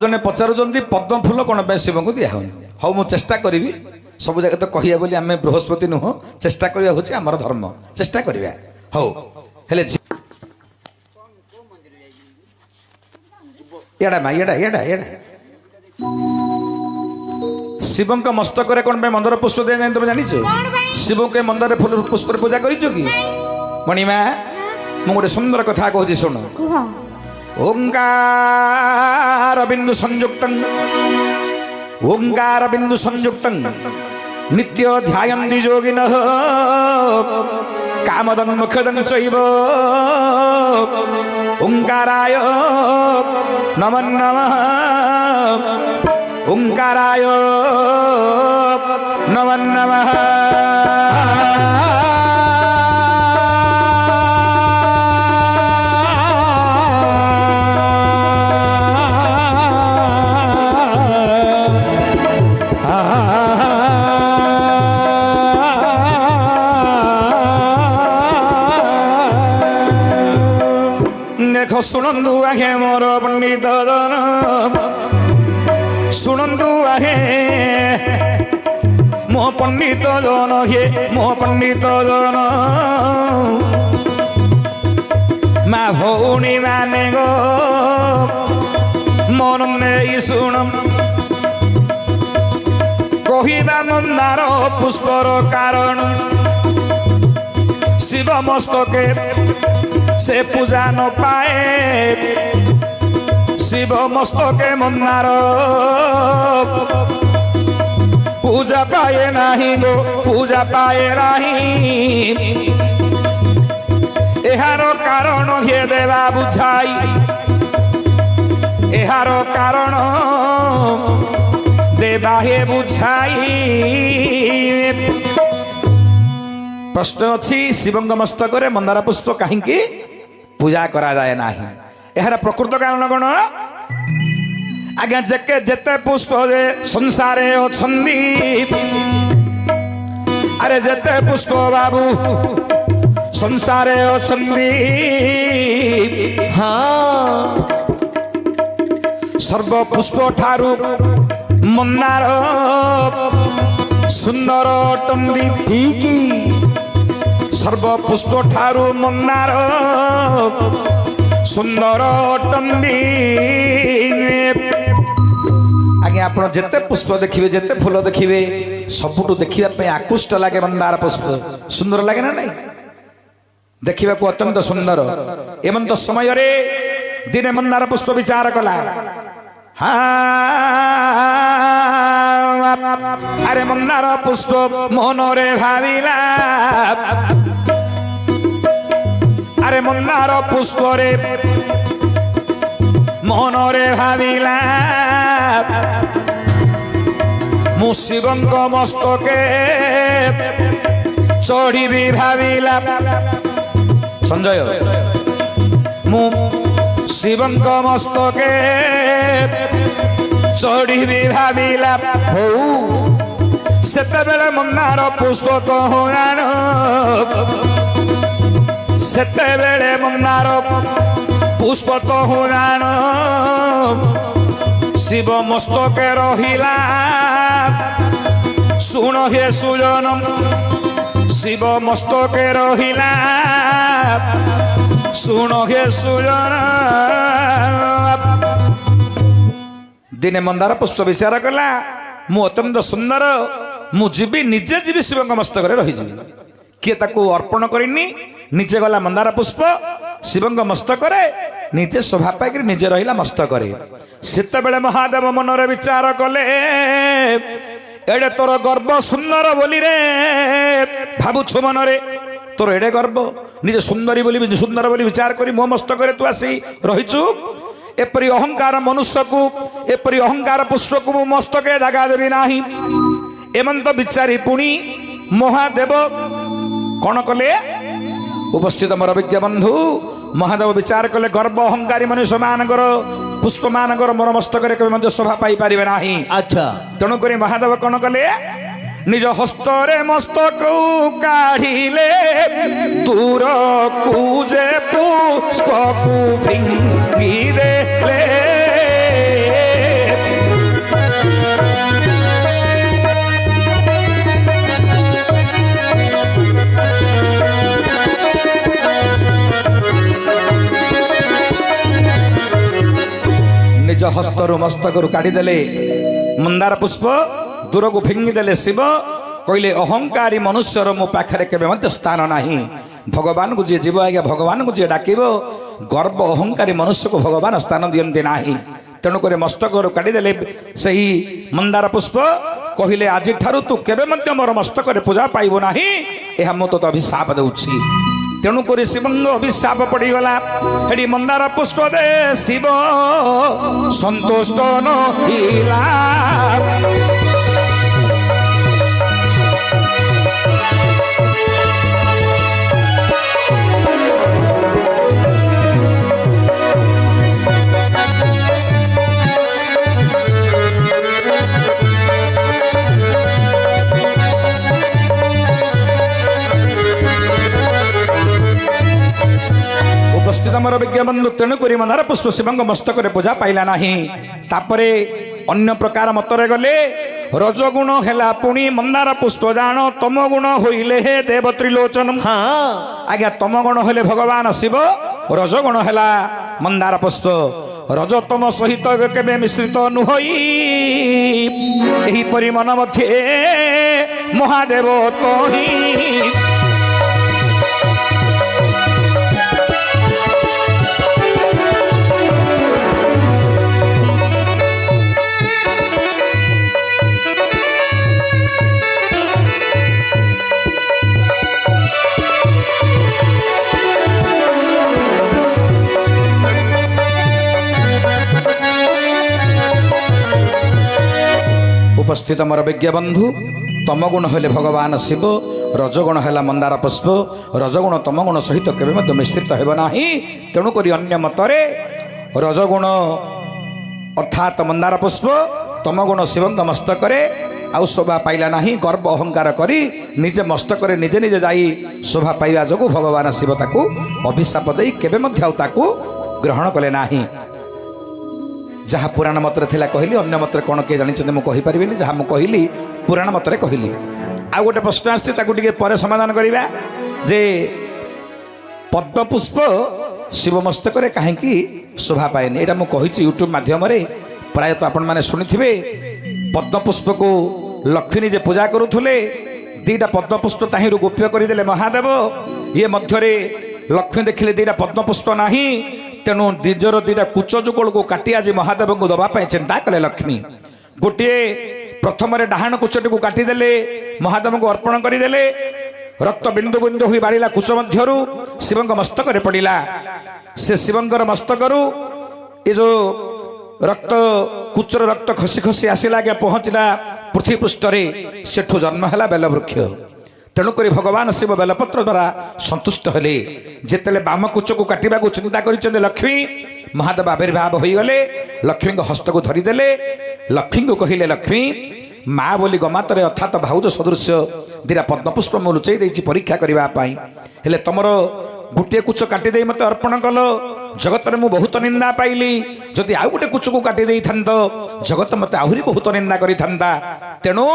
जने पचारुचंदी पद्म फूल कौन शिव को दिया होनी हौ मु चेष्टा करी सब जगह तो कहिया बोली आम बृहस्पति नुह चेष्टा करिया होची हमर धर्म चेष्टा करिया हौ हेले एडा मा एडा एडा एडा शिव का मस्तक रे कोन पे मंदर पुष्प दे नहीं तुम जानि छ शिव के मंदिर फूल पुष्प पूजा करिছো कि मणिमा मु गोटे सुंदर कथा कहूची सुन ओंकार बिंदु संयुक्तं ओंकार बिंदु संयुक्तं नित्य ध्यायन्ति योगिनः कामदं मुखदं चैव ओंकाराय नमो नमः ओंकाराय नमो नमः देख सुनंदु आहे मोर पंडित जन सुनंदु आहे मो पंडित जन हे मो पंडित जन मा भौणी माने गो मन में सुनम कहिबा मंदार पुष्पर कारण शिव मस्तके से पूजा न पाए शिव मस्तके मंदार पूजा पाए नहीं गो पूजा पाए नहीं एहार कारण हे देवा बुझाई एहार कारण देवा हे बुझाई प्रश्न अच्छी शिवंग मस्तक मंदार पुष्प कहीं पूजा करा जाए ना यार प्रकृत कारण कौन आज्ञा जेके जेते पुष्प संसारे अछंदी अरे जेते पुष्प बाबू संसारे अछंदी हाँ सर्व पुष्प ठारू मंदार सुंदर टंदी ठीक सर्व पुष्प ठारू मंदार सुंदर टंदी आगे आप जिते पुष्प देखिए जिते फूल देखिए सबुठू देखा आकृष्ट लगे मंदार पुष्प सुंदर लगे ना नहीं देखा अत्यंत सुंदर एमंत समय रे दिने मंदार पुष्प विचार कला हाँ अरे मंदार पुष्प मनरे भाविला अरे मंदार पुष्प रे मनरे भाविला मु शिवंक मस्तके चढ़ी भी भाविला संजय मु शिवंक मस्तके चढ़ी भी भाविला सेतेबेले मंदार पुष्प कहूण सेतेबेले मंदार पुष्प कहूण शिव मस्तके रहिला सुन हे सुजनम शिव मस्तके रहिला सुन हे सुजन दिने मंदार पुष्प विचार कला मु अत्यंत सुंदर मु जीवी निजे जीवी शिव मस्तक रही किए ताकू अर्पण करनी निजे गला मंदार पुष्प शिव मस्तक निजे शोभा पाई निजे रहिला मस्तक सेत बेले महादेव मनरे विचार कले एडे तोर गर्व सुंदर बोली रे भावुछु मनरे तोर एडे गर्व निजे सुंदरी बोली सुंदर बोली विचार करी मो मस्तक तू आसी रहीचु एपरी अहंकार मनुष्य को एपरी अहंकार पुष्प को मस्तके जगह देवी नाही एमंत विचारी पुणी महादेव कौन कले उपस्थित मोर विज्ञ बंधु महादेव विचार कले गर्व अहंकारी मनुष्य मानकर पुष्प मानकर मोर मस्तक शोभा पाई पारे ना अच्छा तेणुक महादेव कौन कले निज हस्तरे मस्तक काढ़िले दूर कूजे पुष्प को फिंगी देले निज हस्तर मस्तक काढ़ीदे मंदार पुष्प दूर को फिंगिदेले शिव कहले अहंकारी मनुष्यर मो पाखे के स्थान ना भगवान को जी जीव आज्ञा भगवान को जी डाक गर्व अहंकारी मनुष्य को भगवान स्थान दियंती ना तेणुक मस्तक काढ़ीदे से मंदार पुष्प कहले आज ठारू तू केबे मोर मस्तक पूजा पाइबो नाही यह मु तो अभिशाप देउछि तेणुक शिवंग अभिशाप पड़गला हेडी मंदार पुष्प दे शिव संतुष्ट नहिला उपस्थित मोर विज्ञ बंधु तेणुक मंदार पुष्प शिवंग मस्तक पूजा पाइला नाही तापरे अन्य प्रकार मतरे गले रजगुण हेला पुणी मंदार पुष्प जान तम गुण होइले हे देव त्रिलोचन आज्ञा तम गुण होले भगवान शिव रजगुण हेला मंदार पुष्प रजतम सहित केबे मिश्रित नुहई एही परि मन मध्ये महादेव तोही उपस्थित मोर विज्ञ बंधु तमगुण हेले भगवान शिव रजगुण है मंदार पुष्प रजगुण तमगुण सहित केबे मिश्रित हेब नाही तेणुक अन्य मतरे रजगुण अर्थात मंदार पुष्प तमगुण शिवंग मस्तक आउ शोभा पाइला नाही गर्व अहंकार करी निजे मस्तक निजे निजे जाई शोभा पाइबा जोगु भगवान शिव ताकू अभिशाप देई केबे मध्य ताकू ग्रहण कले नाही जहाँ पुराण मतरे थिला कहली अन्य मतरे कौन किए जानी मुझे कहीपरि जहाँ मुझे कहली पुराण मतरे कहली आउ गोटे प्रश्न आसके पर समाधान करवा जे पद्म पुष्प शिव मस्तक कहीं शोभा पाएनि यहाँ मुझे यूट्यूब माध्यम प्रायतः आपण मैंने शुणिथे पद्म पुष्प को लक्ष्मी जे पूजा करुले दीटा पद्म पुष्प ताहिरू गोप्य करदे महादेव ये मध्य लक्ष्मी देखिले दीटा पद्म पुष्प नाही तेणु निजर दीटा कुच जुगल को काटी आज महादेव को दवाई चिंता कले लक्ष्मी गोटे प्रथम डाहाण कुचटी को काटिदेले महादेव को अर्पण करदे रक्त बिंदु बिंदु हुई बाढ़ला कुच मध्यरू शिवंग मस्तक पड़ा से शिवंगर मस्तकरू ये जो रक्त कुचर रक्त खसी खसी आसला आगे पहुँचला पृथ्वी पृष्ठ सेठू जन्म है बेलवृक्ष तेणुक भगवान शिव बेलपत्र द्वारा संतुष्ट हेले जिते बाम कुच को काटा चिंता कर लक्ष्मी महादेव आविर्भाव हो गले लक्ष्मी हस्त को धरीदेले लक्ष्मी को कहले लक्ष्मी माँ बोली गमातरे अर्थात भाउज सदृश दीटा पद्मपुष्प मु लुचई देछि परीक्षा करने हेले तुमर गोटे कुच काटिदे मत अर्पण कल जगत में बहुत निंदा पाइली जदि आउ गोटे कुच को काटिदे जगत मत आहरी बहुत निंदा करिथांता तेणु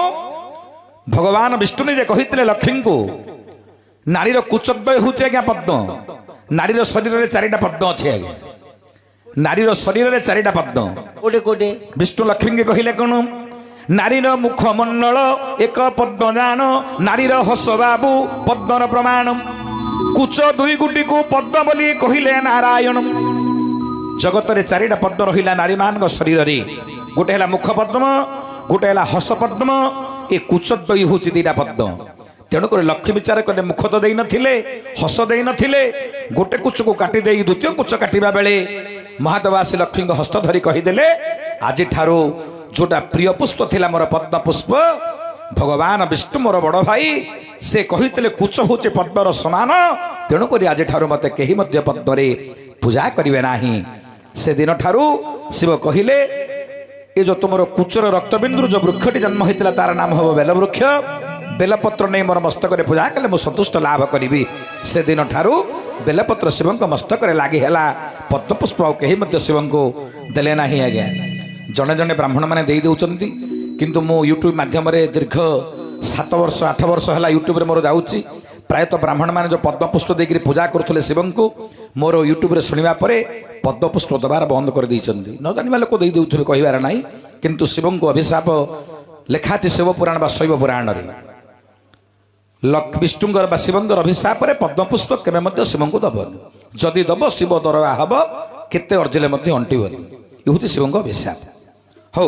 भगवान विष्णु निजे कहितले लक्ष्मी को नारीर कुचद्वय हूँ आज्ञा पद्म नारीर शरीर में चारिटा पद्म अच्छे आज्ञा नारीर शरीर में चारिटा पद्म कोटे कोटे विष्णु लक्ष्मी के कहले कौन नारीर मुखमंडल एक पद्म जान नारीर हस बाबू पद्मर प्रमाण कुच दुई गुटी को पद्म बोली कहले नारायण जगत में चारिटा पद्म रहिला नारी मान शरीर में गोटे है मुख पद्म गोटे है हस पद्म ए कुचद्वयी हूँ दीटा पद्म तेणुक लक्ष्मी विचार कले मुख तो दे नथिले हस दे नथिले गोटे कुच को काटी दे द्वितीय कुच काटिबा बेले महादेव आसी लक्ष्मी हस्त धरी कहीदेले आज ठारू जोटा प्रिय पुष्प थिला मोर पद्म पुष्प भगवान विष्णु मोर बड़ भाई से कहीते कुच हूँ पद्मर समान तेणुक आज ठारू मते कहीं मध्य पद्म पूजा करेंगे नाही से दिन ठारू शिव कहिले ये जो तुम कुचर रक्तबिंदु जो वृक्षटी जन्म होता तार नाम हम बेलवृक्ष बेलपत्र नहीं मोर मस्तक पूजा कले मुझे संतुष्ट लाभ करी से दिन ठारू बेलपत्र शिव मस्तक लगी है पद्मपुष्प कहीं शिव को देले ना आज्ञा जड़े जड़े ब्राह्मण मैंने दे दौरान किंतु मो यूट्यूब माध्यम दीर्घ 7 वर्ष 8 वर्ष है यूट्यूब मोर जाऊँगी प्रायतः ब्राह्मण मैंने जो पद्मपुष्प देकर पूजा करुले शिव को मोर यूट्यूब रे शुणा पर पद्मपुष्प दबार बंद कर न जाना लोक दे दूसरे कहबार ना किंतु शिव को अभिशाप लेखाती शिव पुराण बा शैव पुराण विष्णुंर बा शिवंर अभिशाप पद्मपुष्प केवे शिव को दबनी जदि दब शिव दरवा हम केते अर्जिले अंटबनी ये हूँ शिव अभिशाप हो